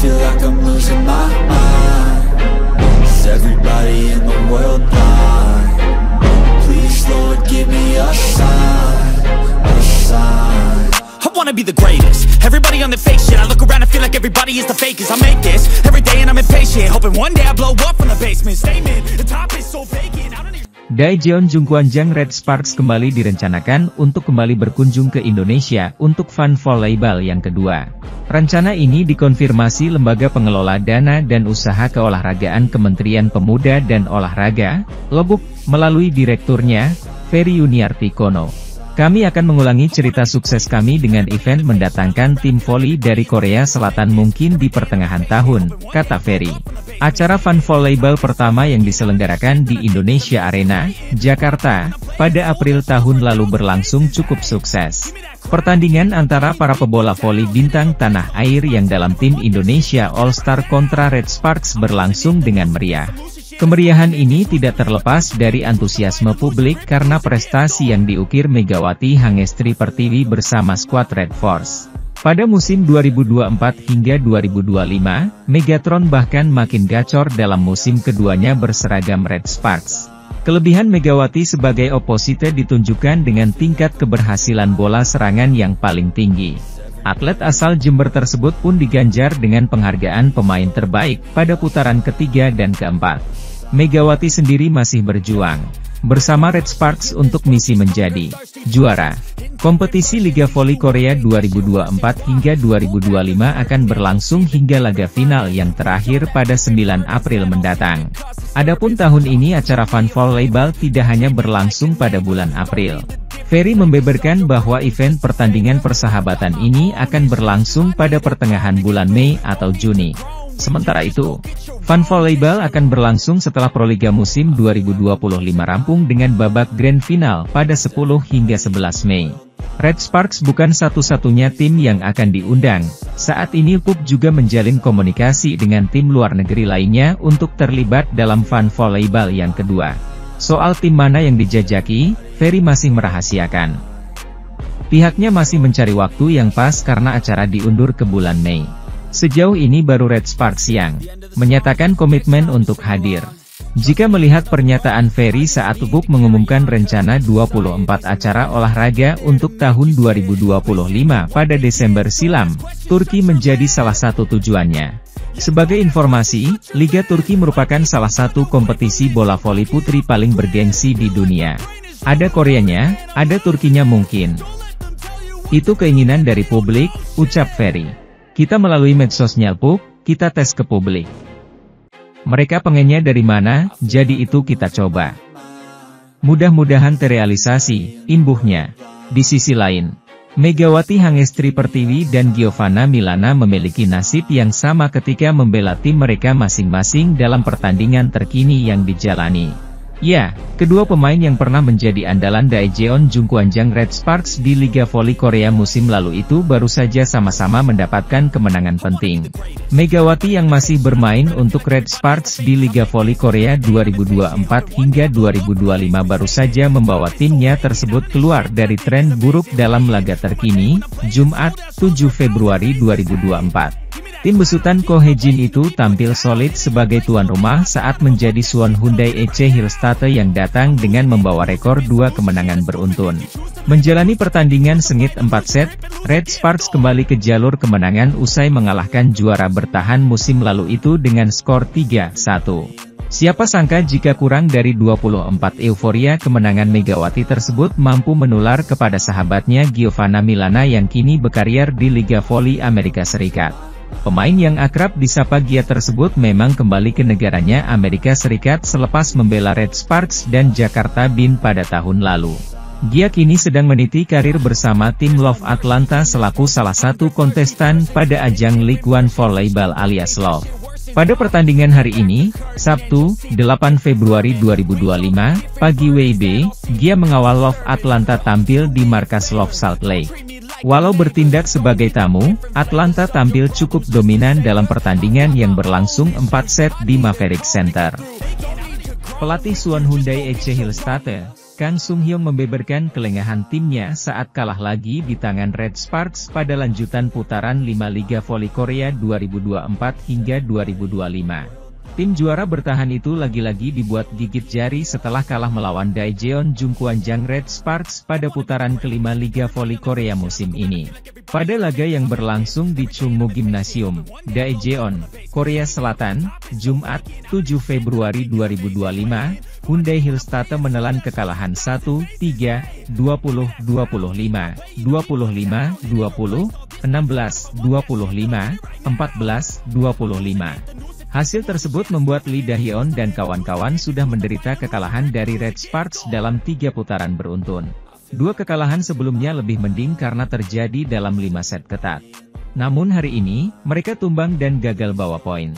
feel like I'm losing my mind. Is everybody in the world blind? Please, Lord, give me a sign, a sign. I wanna be the greatest. Everybody on the fake shit. I look around and feel like everybody is the fakest. I make this every day and I'm impatient, hoping one day I blow up from the basement. Statement, the top is so vacant. I don't even... Daejeon Jungkwanjang Red Sparks kembali direncanakan untuk kembali berkunjung ke Indonesia untuk Fun Volleyball yang kedua. Rencana ini dikonfirmasi Lembaga Pengelola Dana dan Usaha Keolahragaan Kementerian Pemuda dan Olahraga, Lombok, melalui direkturnya, Ferry Yuniarti Kono. Kami akan mengulangi cerita sukses kami dengan event mendatangkan tim voli dari Korea Selatan mungkin di pertengahan tahun, kata Ferry. Acara Fun Volleyball pertama yang diselenggarakan di Indonesia Arena, Jakarta, pada April tahun lalu berlangsung cukup sukses. Pertandingan antara para pebola voli bintang tanah air yang dalam tim Indonesia All-Star kontra Red Sparks berlangsung dengan meriah. Kemeriahan ini tidak terlepas dari antusiasme publik karena prestasi yang diukir Megawati Hangestri Pertiwi bersama skuad Red Force. Pada musim 2024 hingga 2025, Megatron bahkan makin gacor dalam musim keduanya berseragam Red Sparks. Kelebihan Megawati sebagai oposite ditunjukkan dengan tingkat keberhasilan bola serangan yang paling tinggi. Atlet asal Jember tersebut pun diganjar dengan penghargaan pemain terbaik pada putaran ketiga dan keempat. Megawati sendiri masih berjuang bersama Red Sparks untuk misi menjadi juara. Kompetisi Liga Voli Korea 2024 hingga 2025 akan berlangsung hingga laga final yang terakhir pada 9 April mendatang. Adapun tahun ini acara Fun Volleyball tidak hanya berlangsung pada bulan April. Ferry membeberkan bahwa event pertandingan persahabatan ini akan berlangsung pada pertengahan bulan Mei atau Juni. Sementara itu, Fun Volleyball akan berlangsung setelah Proliga musim 2025 rampung dengan babak grand final pada 10 hingga 11 Mei. Red Sparks bukan satu-satunya tim yang akan diundang. Saat ini PUB juga menjalin komunikasi dengan tim luar negeri lainnya untuk terlibat dalam Fun Volleyball yang kedua. Soal tim mana yang dijajaki, Ferry masih merahasiakan. Pihaknya masih mencari waktu yang pas karena acara diundur ke bulan Mei. Sejauh ini baru Red Sparks yang menyatakan komitmen untuk hadir. Jika melihat pernyataan Ferry saat PUB mengumumkan rencana 24 acara olahraga untuk tahun 2025 pada Desember silam, Turki menjadi salah satu tujuannya. Sebagai informasi, Liga Turki merupakan salah satu kompetisi bola voli putri paling bergengsi di dunia. Ada Koreanya, ada Turkinya mungkin. Itu keinginan dari publik, ucap Ferry. Kita melalui medsosnya PUB, kita tes ke publik. Mereka pengennya dari mana, jadi itu kita coba. Mudah-mudahan terrealisasi, imbuhnya. Di sisi lain, Megawati Hangestri Pertiwi dan Giovanna Milana memiliki nasib yang sama ketika membela tim mereka masing-masing dalam pertandingan terkini yang dijalani. Ya, kedua pemain yang pernah menjadi andalan Daejeon Jungkwanjang Red Sparks di Liga Voli Korea musim lalu itu baru saja sama-sama mendapatkan kemenangan penting. Megawati yang masih bermain untuk Red Sparks di Liga Voli Korea 2024 hingga 2025 baru saja membawa timnya tersebut keluar dari tren buruk dalam laga terkini, Jumat, 7 Februari 2024. Tim besutan Ko Hye-jin itu tampil solid sebagai tuan rumah saat menjadi Suwon Hyundai EC Hillstate yang datang dengan membawa rekor 2 kemenangan beruntun. Menjalani pertandingan sengit 4 set, Red Sparks kembali ke jalur kemenangan usai mengalahkan juara bertahan musim lalu itu dengan skor 3-1. Siapa sangka jika kurang dari 24 euforia kemenangan Megawati tersebut mampu menular kepada sahabatnya Giovanna Milana yang kini berkarir di Liga Voli Amerika Serikat. Pemain yang akrab disapa Gia tersebut memang kembali ke negaranya Amerika Serikat selepas membela Red Sparks dan Jakarta Bin pada tahun lalu. Gia kini sedang meniti karir bersama tim Love Atlanta selaku salah satu kontestan pada ajang League One Volleyball alias Love. Pada pertandingan hari ini, Sabtu, 8 Februari 2025, pagi WIB, Gia mengawal Love Atlanta tampil di markas Love Salt Lake. Walau bertindak sebagai tamu, Atlanta tampil cukup dominan dalam pertandingan yang berlangsung 4 set di Maverick Center. Pelatih Suwon Hyundai EC Hillstate, Kang Sung Hyung membeberkan kelengahan timnya saat kalah lagi di tangan Red Sparks pada lanjutan putaran 5 Liga Voli Korea 2024 hingga 2025. Tim juara bertahan itu lagi-lagi dibuat gigit jari setelah kalah melawan Daejeon Jungkwanjang Red Sparks pada putaran kelima Liga Voli Korea musim ini. Pada laga yang berlangsung di Chungmu Gymnasium, Daejeon, Korea Selatan, Jumat, 7 Februari 2025, Hyundai Hillstatte menelan kekalahan 1-3, 20-25, 25-20, 16-25, 14-25. Hasil tersebut membuat Lee Dae-hyun dan kawan-kawan sudah menderita kekalahan dari Red Sparks dalam 3 putaran beruntun. 2 kekalahan sebelumnya lebih mending karena terjadi dalam 5 set ketat. Namun hari ini, mereka tumbang dan gagal bawa poin.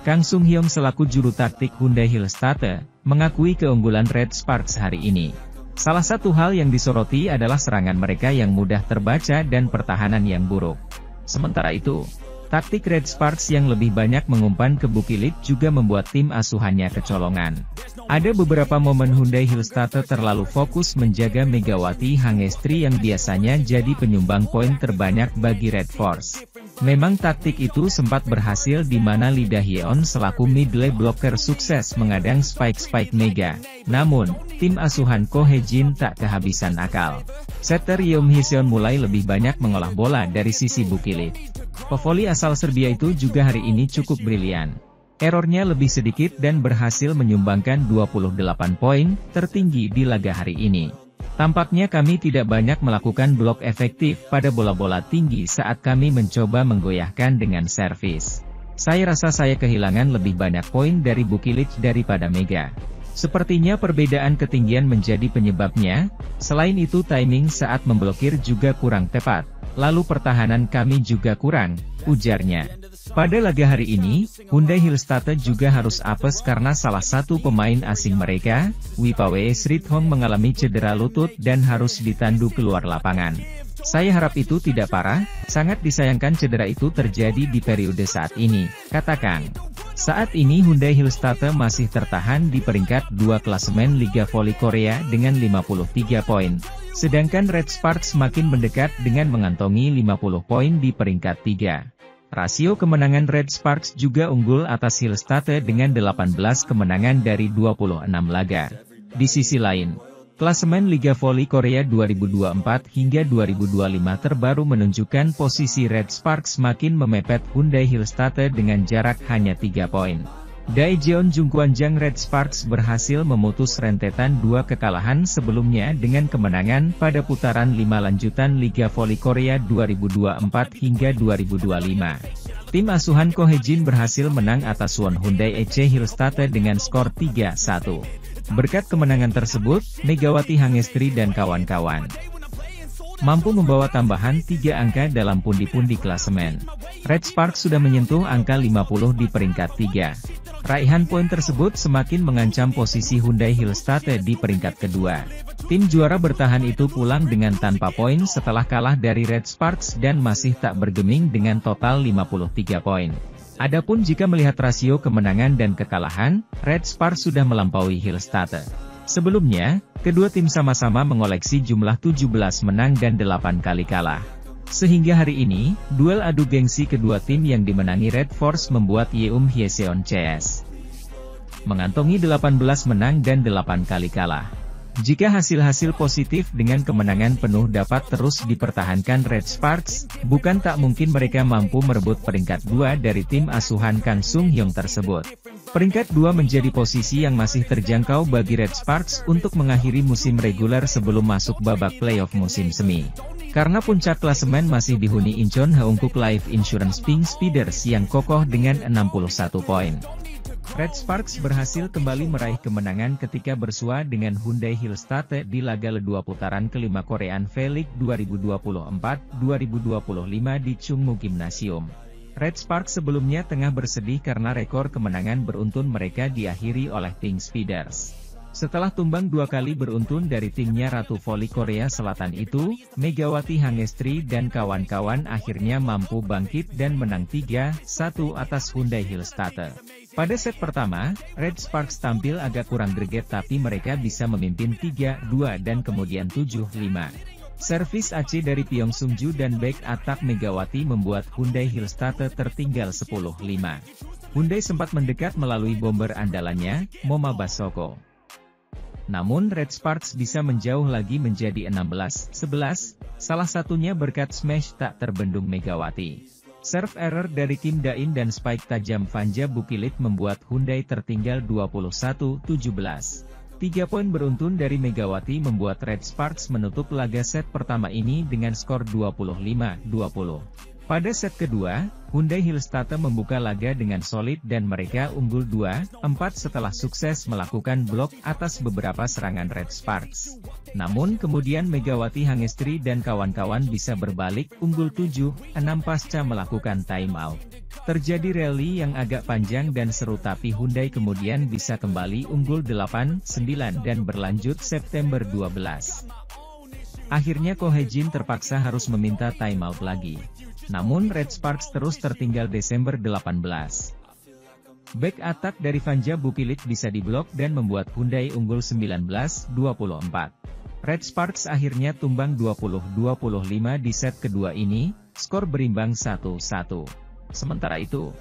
Kang Sung Hyung selaku juru taktik Hyundai Hillstatte, mengakui keunggulan Red Sparks hari ini. Salah satu hal yang disoroti adalah serangan mereka yang mudah terbaca dan pertahanan yang buruk. Sementara itu, taktik Red Sparks yang lebih banyak mengumpan ke Bukilit juga membuat tim asuhannya kecolongan. Ada beberapa momen Hyundai Hillstatte terlalu fokus menjaga Megawati Hangestri yang biasanya jadi penyumbang poin terbanyak bagi Red Force. Memang taktik itu sempat berhasil di mana Lee Dae-hyun selaku middle blocker sukses mengadang spike-spike Mega. Namun, tim asuhan Ko Hae-jin tak kehabisan akal. Setter Yeom Hee-seon mulai lebih banyak mengolah bola dari sisi Bukilit. Pevoli asal Serbia itu juga hari ini cukup brilian. Errornya lebih sedikit dan berhasil menyumbangkan 28 poin, tertinggi di laga hari ini. Tampaknya kami tidak banyak melakukan blok efektif pada bola-bola tinggi saat kami mencoba menggoyahkan dengan servis. Saya rasa saya kehilangan lebih banyak poin dari Bukilit daripada Mega. Sepertinya perbedaan ketinggian menjadi penyebabnya, selain itu timing saat memblokir juga kurang tepat. Lalu pertahanan kami juga kurang, ujarnya. Pada laga hari ini, Hyundai Hillstatte juga harus apes karena salah satu pemain asing mereka, Wipawe Srithong mengalami cedera lutut dan harus ditandu keluar lapangan. Saya harap itu tidak parah, sangat disayangkan cedera itu terjadi di periode saat ini, kata Kang. Saat ini Hyundai Hillstatte masih tertahan di peringkat 2 klasemen Liga Voli Korea dengan 53 poin. Sedangkan Red Sparks semakin mendekat dengan mengantongi 50 poin di peringkat 3. Rasio kemenangan Red Sparks juga unggul atas Hillstatte dengan 18 kemenangan dari 26 laga. Di sisi lain, klasemen Liga Voli Korea 2024 hingga 2025 terbaru menunjukkan posisi Red Sparks semakin memepet Hyundai Hillstatte dengan jarak hanya 3 poin. Daejeon Jungkwanjang Red Sparks berhasil memutus rentetan 2 kekalahan sebelumnya dengan kemenangan pada putaran 5 lanjutan Liga Voli Korea 2024 hingga 2025. Tim asuhan Ko Hae-jin berhasil menang atas Suwon Hyundai EC Hillstatte dengan skor 3-1. Berkat kemenangan tersebut, Megawati Hangestri dan kawan-kawan mampu membawa tambahan 3 angka dalam pundi-pundi klasemen. Red Sparks sudah menyentuh angka 50 di peringkat 3. Raihan poin tersebut semakin mengancam posisi Hyundai Hillstatte di peringkat kedua. Tim juara bertahan itu pulang dengan tanpa poin setelah kalah dari Red Sparks dan masih tak bergeming dengan total 53 poin. Adapun jika melihat rasio kemenangan dan kekalahan, Red Sparks sudah melampaui Hillstatte. Sebelumnya, kedua tim sama-sama mengoleksi jumlah 17 menang dan 8 kali kalah. Sehingga hari ini, duel adu gengsi kedua tim yang dimenangi Red Force membuat Yeom Hee-seon CS mengantongi 18 menang dan 8 kali kalah. Jika hasil-hasil positif dengan kemenangan penuh dapat terus dipertahankan Red Sparks, bukan tak mungkin mereka mampu merebut peringkat 2 dari tim asuhan Kang Sung Hyung tersebut. Peringkat 2 menjadi posisi yang masih terjangkau bagi Red Sparks untuk mengakhiri musim reguler sebelum masuk babak playoff musim semi. Karena puncak klasemen masih dihuni Incheon Haeunkook Life Insurance Pink Speeders yang kokoh dengan 61 poin. Red Sparks berhasil kembali meraih kemenangan ketika bersua dengan Hyundai Hillstatte di laga kedua putaran kelima Korean V-League 2024-2025 di Chungmu Gymnasium. Red Sparks sebelumnya tengah bersedih karena rekor kemenangan beruntun mereka diakhiri oleh Pink Speeders. Setelah tumbang 2 kali beruntun dari timnya Ratu Voli Korea Selatan itu, Megawati Hangestri dan kawan-kawan akhirnya mampu bangkit dan menang 3-1 atas Hyundai Hillstatte. Pada set pertama, Red Sparks tampil agak kurang greget tapi mereka bisa memimpin 3-2 dan kemudian 7-5. Servis AC dari Pyong Sungju dan back attack Megawati membuat Hyundai Hillstate tertinggal 10-5. Hyundai sempat mendekat melalui bomber andalannya, Moma Basoko. Namun Red Sparks bisa menjauh lagi menjadi 16-11, salah satunya berkat smash tak terbendung Megawati. Serve error dari Kim Dain dan spike tajam Vanja Bukilit membuat Hyundai tertinggal 21-17. 3 poin beruntun dari Megawati membuat Red Sparks menutup laga set pertama ini dengan skor 25-20. Pada set kedua, Hyundai Hillstate membuka laga dengan solid dan mereka unggul 2-4 setelah sukses melakukan blok atas beberapa serangan Red Sparks. Namun kemudian Megawati Hangestri dan kawan-kawan bisa berbalik unggul 7-6 pasca melakukan timeout. Terjadi rally yang agak panjang dan seru tapi Hyundai kemudian bisa kembali unggul 8-9 dan berlanjut September 12. Akhirnya Ko Hye-jin terpaksa harus meminta timeout lagi. Namun Red Sparks terus tertinggal Desember 18. Back attack dari Vanja Bukilit bisa diblok dan membuat Hyundai unggul 19-24. Red Sparks akhirnya tumbang 20-25 di set kedua ini, skor berimbang 1-1. Sementara itu,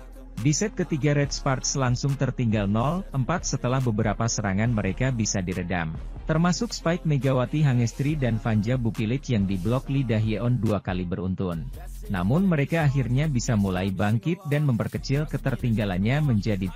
di set ketiga Red Sparks langsung tertinggal 0-4 setelah beberapa serangan mereka bisa diredam. Termasuk spike Megawati Hangestri dan Vanja Bukilit yang diblok Lee Dahyeon 2 kali beruntun. Namun mereka akhirnya bisa mulai bangkit dan memperkecil ketertinggalannya menjadi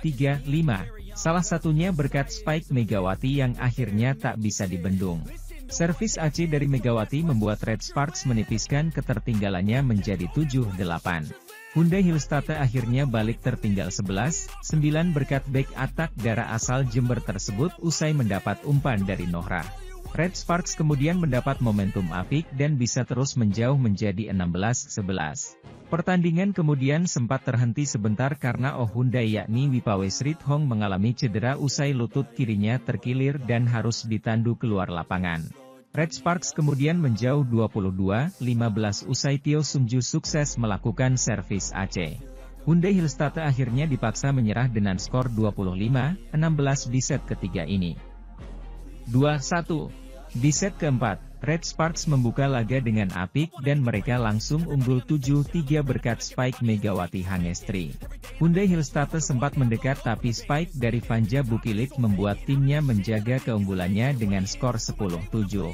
3-5. Salah satunya berkat spike Megawati yang akhirnya tak bisa dibendung. Servis AC dari Megawati membuat Red Sparks menipiskan ketertinggalannya menjadi 7-8. Hyundai Hillstate akhirnya balik tertinggal 11-9 berkat back attack darah asal Jember tersebut usai mendapat umpan dari Nohra. Red Sparks kemudian mendapat momentum apik dan bisa terus menjauh menjadi 16-11. Pertandingan kemudian sempat terhenti sebentar karena Hyundai yakni Wipawe Srithong mengalami cedera usai lutut kirinya terkilir dan harus ditandu keluar lapangan. Red Sparks kemudian menjauh 22-15 usai Tio Sungju sukses melakukan servis AC. Hyundai Hillstate akhirnya dipaksa menyerah dengan skor 25-16 di set ketiga ini. 2-1. Di set keempat, Red Sparks membuka laga dengan apik dan mereka langsung unggul 7-3 berkat spike Megawati Hangestri. Hyundai Hillstate sempat mendekat tapi spike dari Vanja Bukilit membuat timnya menjaga keunggulannya dengan skor 10-7.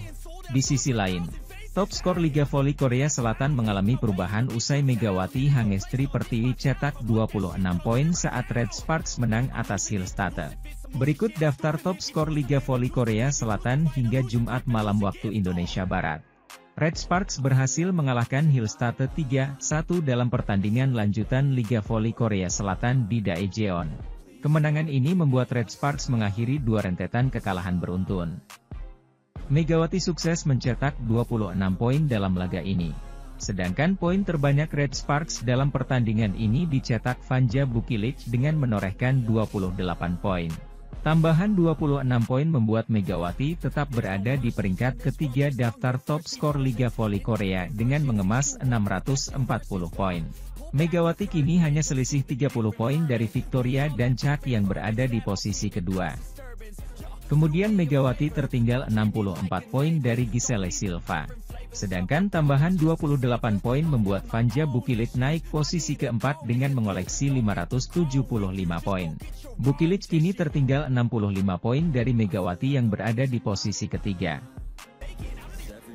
Di sisi lain, top skor Liga Voli Korea Selatan mengalami perubahan usai Megawati Hangestri Pertiwi cetak 26 poin saat Red Sparks menang atas Hillstate. Berikut daftar top skor Liga Voli Korea Selatan hingga Jumat malam waktu Indonesia Barat. Red Sparks berhasil mengalahkan Hillstate 3-1 dalam pertandingan lanjutan Liga Voli Korea Selatan di Daejeon. Kemenangan ini membuat Red Sparks mengakhiri 2 rentetan kekalahan beruntun. Megawati sukses mencetak 26 poin dalam laga ini. Sedangkan poin terbanyak Red Sparks dalam pertandingan ini dicetak Vanja Bukilit dengan menorehkan 28 poin. Tambahan 26 poin membuat Megawati tetap berada di peringkat ketiga daftar top skor Liga Voli Korea dengan mengemas 640 poin. Megawati kini hanya selisih 30 poin dari Victoria dan Chak yang berada di posisi kedua. Kemudian Megawati tertinggal 64 poin dari Giselle Silva. Sedangkan tambahan 28 poin membuat Vanja Bukilit naik posisi keempat dengan mengoleksi 575 poin. Bukilit kini tertinggal 65 poin dari Megawati yang berada di posisi ketiga.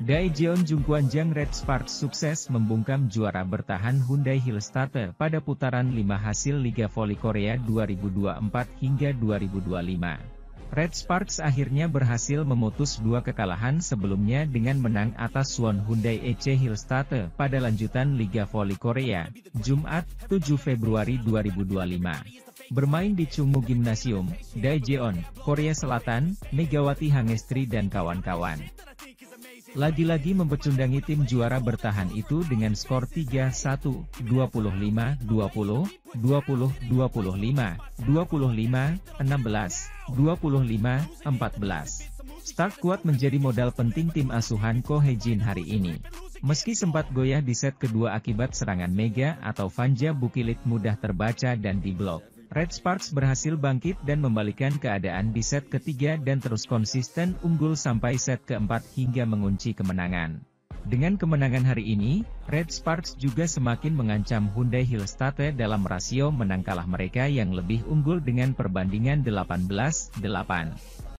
Daejeon Jungkwanjang Red Sparks sukses membungkam juara bertahan Hyundai Hillstate pada putaran 5 hasil Liga Voli Korea 2024 hingga 2025. Red Sparks akhirnya berhasil memutus 2 kekalahan sebelumnya dengan menang atas Suwon Hyundai EC Hillstate pada lanjutan Liga Voli Korea, Jumat, 7 Februari 2025. Bermain di Chungmu Gymnasium, Daejeon, Korea Selatan, Megawati Hangestri dan kawan-kawan lagi-lagi mempecundangi tim juara bertahan itu dengan skor 3-1, 25-20, 20-25, 25-16, 25-14. Start kuat menjadi modal penting tim asuhan Ko Hye-jin hari ini. Meski sempat goyah di set kedua akibat serangan Mega atau Vanja Bukilit mudah terbaca dan diblok. Red Sparks berhasil bangkit dan membalikan keadaan di set ketiga dan terus konsisten unggul sampai set keempat hingga mengunci kemenangan. Dengan kemenangan hari ini, Red Sparks juga semakin mengancam Hyundai Hillstate dalam rasio menang kalah mereka yang lebih unggul dengan perbandingan 18-8.